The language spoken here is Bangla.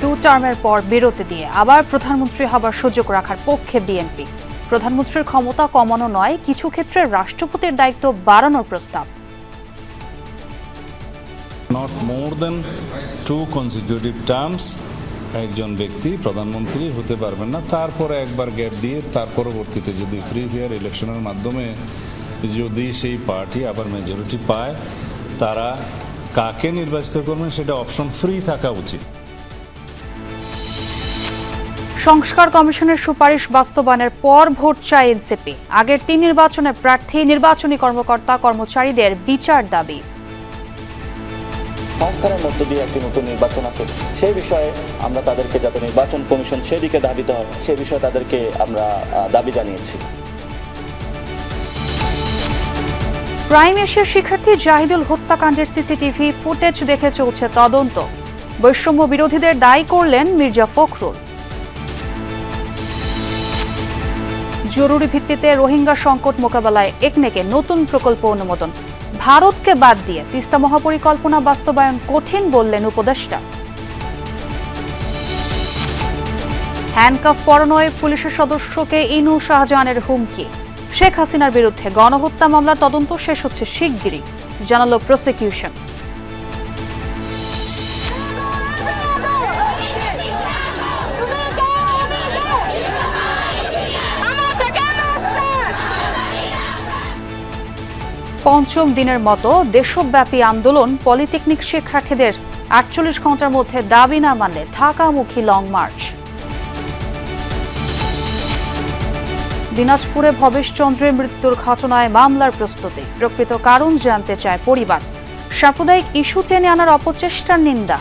দু টার্মের পর বিরতি দিয়ে আবার প্রধানমন্ত্রী হবার সুযোগ রাখার পক্ষে বিএনপি। প্রধানমন্ত্রীর ক্ষমতা কমানো নয়, কিছু ক্ষেত্রে রাষ্ট্রপতির দায়িত্ব বাড়ানোর প্রস্তাব। Not more than 2 consecutive terms একজন ব্যক্তি প্রধানমন্ত্রী হতে পারবেন না, তারপরে একবার গ্যাপ দিয়ে তার পরবর্তীতে যদি ফ্রি ফেয়ার ইলেকশনের মাধ্যমে যদি সেই পার্টি আবার মেজরিটি পায়, তারা কাকে নির্বাচিত করবেন সেটা অপশন ফ্রি থাকা উচিত। সংস্কার কমিশনের সুপারিশ বাস্তবায়নের পর ভোট চায় এনসিপি। আগের 3 নির্বাচনে প্রার্থী, নির্বাচনী কর্মকর্তা কর্মচারীদের বিচার দাবি। সংস্কারের মধ্য দিয়ে একটি নতুন নির্বাচন আছে, সেই বিষয়ে আমরা তাদেরকে যাতে নির্বাচন কমিশন সেদিকে ধাবিত হয় সে বিষয়ে তাদেরকে আমরা দাবি জানিয়েছি। প্রাইম এশিয়ার শিক্ষার্থী জাহিদুল হত্যাকাণ্ডের সিসিটিভি ফুটেজ দেখে চলছে তদন্ত। বৈষম্য বিরোধীদের দায়ী করলেন মির্জা ফখরুল। জরুরি ভিত্তিতে রোহিঙ্গা সংকট মোকাবেলায় একনেকে নতুন প্রকল্প অনুমোদন। ভারতকে বাদ দিয়ে তিস্তা মহাপরিকল্পনা বাস্তবায়ন কঠিন বললেন উপদেষ্টা। হ্যান্ডকাফ পরানোয় পুলিশের সদস্যকে ইনু শাহজাহানের হুমকি। শেখ হাসিনার বিরুদ্ধে গণহত্যা মামলার তদন্ত শেষ হচ্ছে শিগগিরই, জানালো প্রসিকিউশন। পঞ্চম দিনের মতো দেশব্যাপী আন্দোলন। পলিটেকনিক শিক্ষার্থীদের 48 ঘন্টার মধ্যে দাবি না মানলে ঢাকামুখী লং মার্চ। দিনাজপুরে ভবেশ চন্দ্রের মৃত্যুর ঘটনায় মামলার প্রস্তুতি। প্রকৃত কারণ জানতে চায় পরিবার। সাম্প্রদায়িক ইস্যু টেনে আনার অপচেষ্টার নিন্দা।